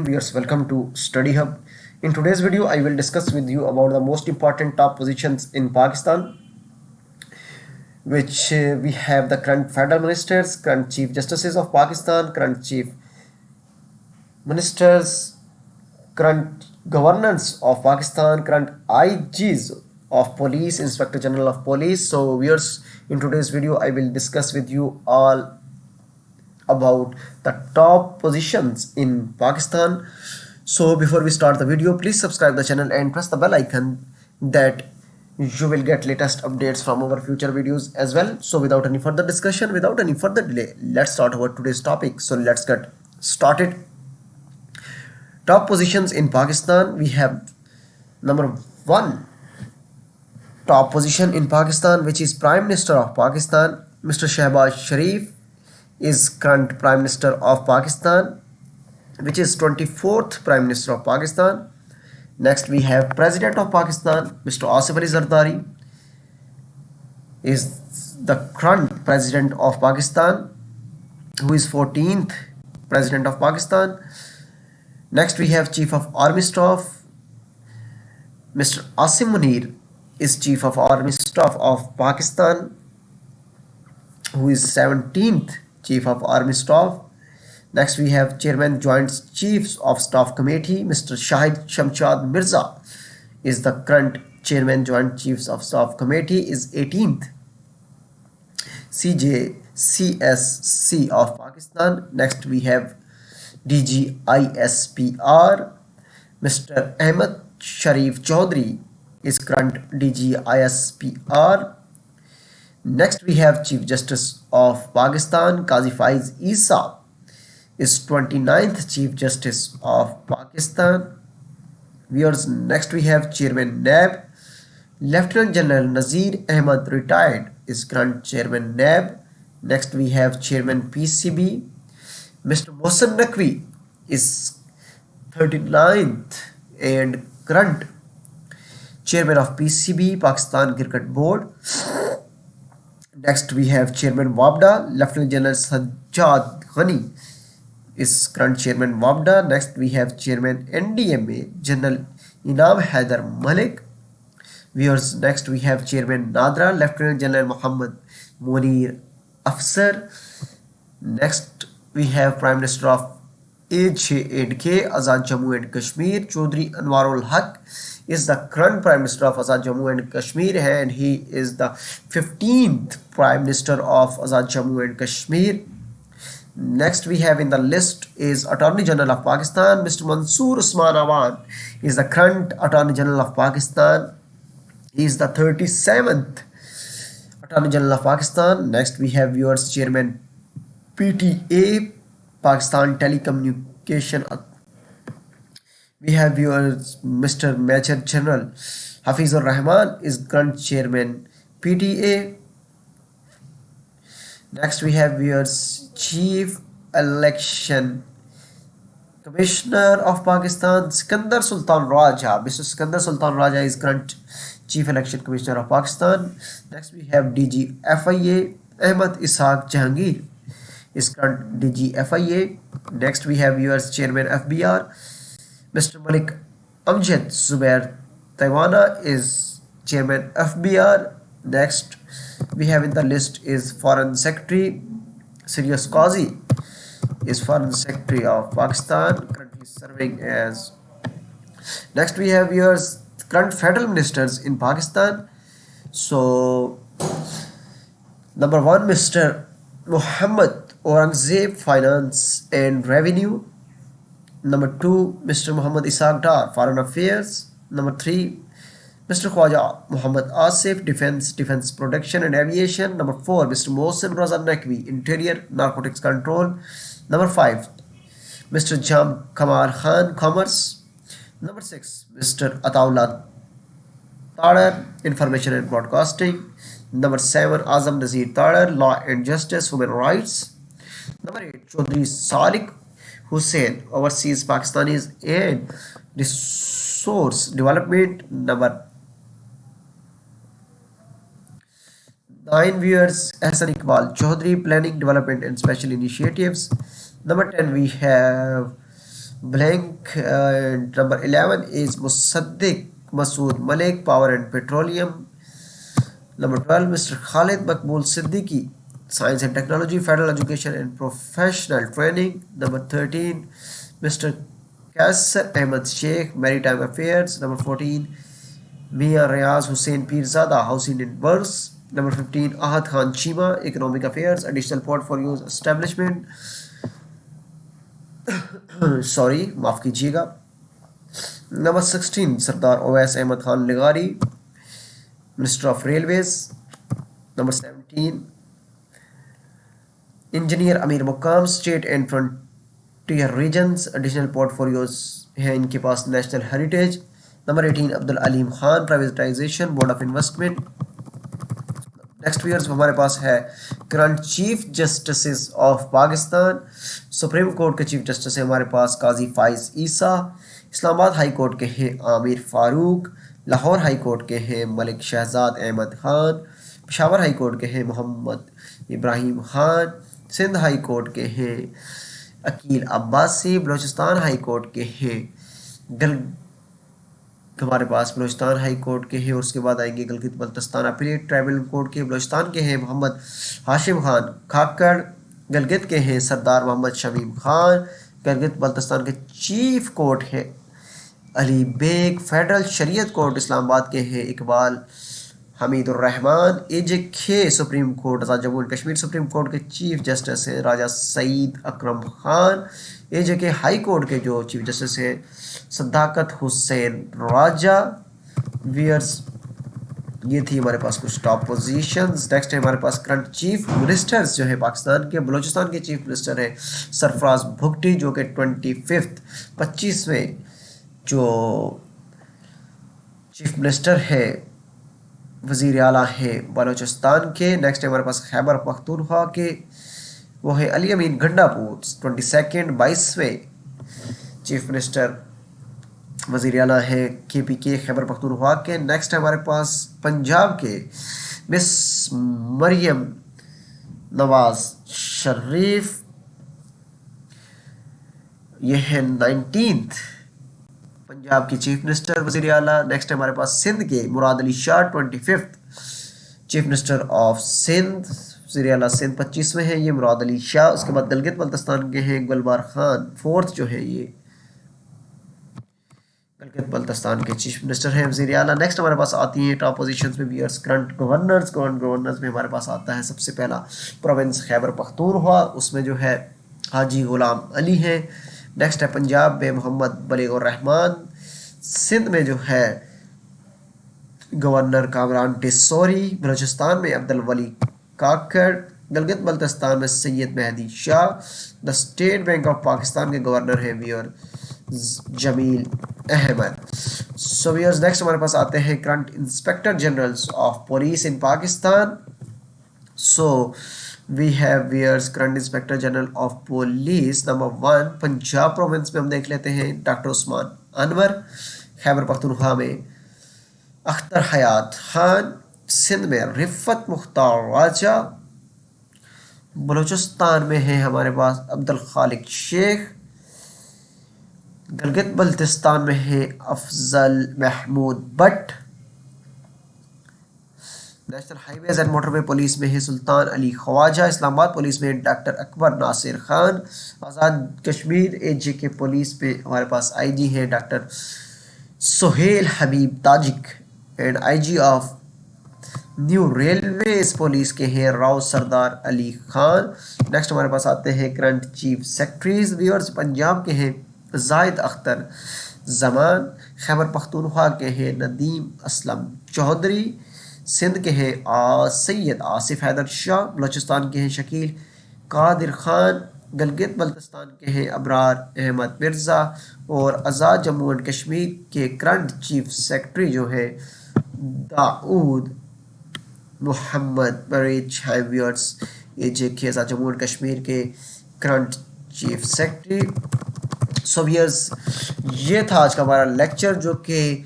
Viewers, welcome to Study Hub. In today's video, I will discuss with you about the most important top positions in Pakistan, which we have the current federal ministers, current chief justices of Pakistan, current chief ministers, current governors of Pakistan, current IGs of police, Inspector General of Police. So, viewers, in today's video, I will discuss with you all about the top positions in Pakistan. So before we start the video, please subscribe the channel and press the bell icon that you will get latest updates from our future videos as well. So without any further discussion, without any further delay, let's start our today's topic. So let's get started. Top positions in Pakistan, we have number one top position in Pakistan, which is Prime Minister of Pakistan. Mr. Shehbaz Sharif is current Prime Minister of Pakistan, which is 24th Prime Minister of Pakistan. Next we have President of Pakistan, Mr. Asif Ali Zardari is the current President of Pakistan, who is 14th President of Pakistan. Next we have Chief of Army Staff, Mr. Asim Munir is Chief of Army Staff of Pakistan, who is 17th Chief of Army Staff. Next we have Chairman Joint Chiefs of Staff Committee, Mr. Shahid Shamshad Mirza is the current Chairman Joint Chiefs of Staff Committee, is 18th CJCSC of Pakistan. Next we have DGISPR, Mr. Ahmed Sharif Chaudhry is current DGISPR. Next we have Chief Justice of Pakistan, Qazi Faiz Isa is 29th Chief Justice of Pakistan. Next we have Chairman NAB, Lieutenant General Nazir Ahmad retired is current Chairman NAB. Next we have Chairman PCB, Mr. Mohsen Naqvi is 39th and current Chairman of PCB, Pakistan Cricket Board. Next we have Chairman WAPDA, Lieutenant General Sajjad Ghani is current Chairman WAPDA. Next we have Chairman NDMA, General Inam Haider Malik. Next we have Chairman Nadra, Lieutenant General Muhammad Munir Afsar. Next we have Prime Minister of AJ&K, Azad Jammu and Kashmir, Chaudhry Anwarul Haq is the current Prime Minister of Azad Jammu and Kashmir, and he is the 15th Prime Minister of Azad Jammu and Kashmir. Next we have in the list is Attorney General of Pakistan, Mr. Mansoor Usman Awan is the current Attorney General of Pakistan. He is the 37th Attorney General of Pakistan. Next we have yours Chairman PTA, Pakistan Telecommunication. We have yours Mr. Major General Hafizur Rahman is current Chairman PTA. Next we have yours Chief Election Commissioner of Pakistan, Sikandar Sultan Raja. Mr. Sikandar Sultan Raja is current Chief Election Commissioner of Pakistan. Next we have DG FIA, Ahmad Ishaq Jahangir is current DG FIA. Next we have yours Chairman FBR, Mr. Malik Amjad Zubair Taiwana is Chairman FBR. Next we have in the list is Foreign Secretary Sirius Qazi is Foreign Secretary of Pakistan, currently serving as. Next we have yours current federal ministers in Pakistan. So number one, Mr. Muhammad Aurangzeb, Finance and Revenue. Number two, Mr. Muhammad Ishaq Dar, Foreign Affairs. Number three, Mr. Khwaja Muhammad Asif, Defense Protection and Aviation. Number four, Mr. Mohsen Raza Naqvi, Interior, Narcotics Control. Number five, Mr. Jam Kamar Khan, Commerce. Number six, Mr. Ataullah Tadar, Information and Broadcasting. Number seven, Azam Nazir Tadar, Law and Justice, Human Rights. Number eight, Chaudhry Salik Hussain, Overseas Pakistanis and Resource Development. Number 9 viewers, Hassan Iqbal Chaudhry, Planning, Development and Special Initiatives. Number 10 we have Blank. Number 11 is Musaddiq Masood Malik, Power and Petroleum. Number 12, Mr. Khalid Makbul Siddiqui, Science and Technology, Federal Education and Professional Training. Number 13, Mr. Kassar Ahmed Sheikh, Maritime Affairs. Number 14, Mia Riaz Hussain Pirzada, Housing and Works. Number 15, Ahad Khan Chima, Economic Affairs, Additional Portfolios Establishment. Sorry, माफ कीजिएगा. Number 16, Sardar Owais Ahmed Khan Ligari, Minister of Railways. Number 17, Engineer Amir Muqam, State and Frontier Regions, Additional Portfolios है इनके पास National Heritage. Number 18, Abdul Alim Khan, Privatization, Board of Investment. Next years हमारे पास है current chief justice of Pakistan. Supreme court के chief justice है हमारे पास काजी फाइज ईसा. Islamabad high court के हैं Aamir Farooq. Lahore high court के हैं मलिक शहजाद अहमद खान. पेशावर हाई कोर्ट के हैं मोहम्मद इब्राहिम खान. सिंध हाई कोर्ट के हैं अकील अब्बासी. बलूचिस्तान हाई कोर्ट के हैं हमारे पास बलूचिस्तान हाई कोर्ट के हैं. और उसके बाद आएंगे Gilgit Baltistan appellate tribal court के. बलूचिस्तान के हैं मोहम्मद हाशिम खान खाकड़. गिलगित के हैं सरदार मोहम्मद शमीम खान. गिलगित बल्तिस्तान के चीफ कोर्ट है अली बेग. फेडरल शरीयत कोर्ट इस्लामाबाद के हैं Iqbal Hamidur Rahman. AJK supreme court Azad Jammu and Kashmir supreme court के चीफ जस्टिस हैं राजा Saeed Akram Khan. AJK high court के जो चीफ जस्टिस हैं सदाकत हुसैन राजा. वियर्स ये थी हमारे पास कुछ टॉप पोजीशंस. नेक्स्ट है हमारे पास करंट चीफ मिनिस्टर्स जो है पाकिस्तान के. बलूचिस्तान के चीफ मिनिस्टर है सरफराज भुगटी जो कि 25वें जो चीफ मिनिस्टर है वज़ीर आला है बलूचिस्तान के. नेक्स्ट है हमारे पास खैबर पख्तूनख्वा के वो है अली अमीन गंडापुर 22वें चीफ मिनिस्टर वज़ीर आला है KPK खैबर पख्तूनख्वा के. नेक्स्ट है हमारे पास पंजाब के मिस मरियम नवाज शरीफ ये है 19th पंजाब की चीफ मिनिस्टर वज़ीर आला. नेक्स्ट है हमारे पास सिंध के Murad Ali Shah 25th chief minister of Sindh. वज़ीर आला सिंध 25वें हैं ये मुराद अली शाह. उसके बाद गिलगित बल्तिस्तान के हैं गुलबार खान 4th जो है ये गिलगित बल्तिस्तान के चीफ मिनिस्टर हैं वज़ीर आला. नेक्स्ट हमारे पास आती हैं टॉप पोजीशंस में वियर्स करंट गवर्नर्स में हमारे पास आता है सबसे पहला प्रोविंस खैबर पख्तूनख्वा. उसमें जो है हाजी गुलाम अली हैं. नेक्स्ट है पंजाब में मोहम्मद बलीगुर रहमान. सिंध में जो है गवर्नर कामरान टिसोरी. बलूचिस्तान में अब्दुल वली काकड़. गिलगित बल्तिस्तान में Syed Mehdi Shah. The State Bank of Pakistan के गवर्नर हैं viewer Jameel Ahmad. So viewers next हमारे पास आते हैं current inspector generals of police in Pakistan. So we have viewers current inspector general of police. Number 1 Punjab province में हम देख लेते हैं डॉक्टर उस्मान अनवर. खैबर पख्तूनख्वा में अख्तर हयात खान. सिंध में रिफत मुख्तार राजा. बलूचिस्तान में है हमारे पास अब्दुल खालिक शेख. गिलगित बल्तिस्तान में है Afzal Mahmood Bhatt. National highways and motorway police में है सुल्तान अली ख्वाजा. इस्लामाबाद पुलिस में doctor Akbar Nasir Khan. Azad Kashmir AJK police पे हमारे पास IG है doctor Suhail Habib Tajik. And IG of new railways police के हैं राव सरदार अली खान. नेक्स्ट हमारे पास आते हैं current chief secretaries. Viewers Punjab के हैं जाहिद अख्तर जमान. खैबर पख्तूनख्वा के हैं नदीम असलम चौधरी. सिंध के हैं सैयद आसिफ हैदर शाह. बलूचिस्तान के हैं शकील कादिर खान. गिलगित बल्तिस्तान के हैं अबरार अहमद मिर्ज़ा. और आज़ाद जम्मू एंड कश्मीर के करंट चीफ सेक्रेटरी जो है दाऊद मोहम्मद बरेच है. Viewers AJK Azad Jammu and Kashmir के current chief secretary. So viewers ये था आज का हमारा लेक्चर जो कि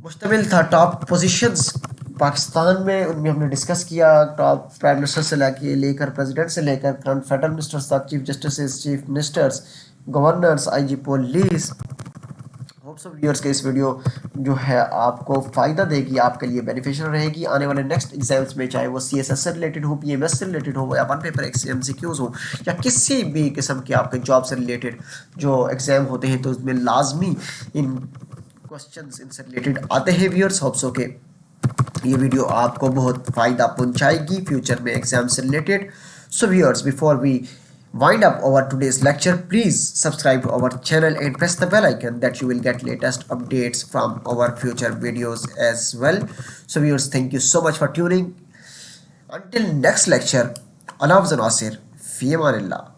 मुश्तमिल था टॉप पोजीशंस पाकिस्तान में. उनमें हमने डिस्कस किया टॉप प्राइम मिनिस्टर से लेकर प्रेसिडेंट से लेकर करंट फेडरल मिनिस्टर्स तक, chief justice, chief ministers, governors, I G police. Hope so viewers کے اس ویڈیو جو ہے آپ کو فائدہ دے گی, آپ کے لیے بینیفیشل رہے گی آنے والے نیکسٹ ایگزامس میں, چاہے وہ سی ایس ایس سے ریلیٹڈ ہو, پی ایم ایس سے ریلیٹڈ ہو, یا one paper M C Qs ہو, یا کسی بھی قسم کے آپ کے جاب سے ریلیٹڈ جو ایگزام ہوتے ہیں تو اس میں لازمی ان کوشچنس ان سے ریلیٹڈ آتے ہیں ویورس. ہوپ سو کہ یہ ویڈیو آپ کو بہت فائدہ پہنچائے گی فیوچر میں ایگزام سے related. So viewers, before we wind up our today's lecture, please subscribe to our channel and press the bell icon that you will get latest updates from our future videos as well. So viewers, thank you so much for tuning. Until next lecture, Allah Nasir, fi amanillah.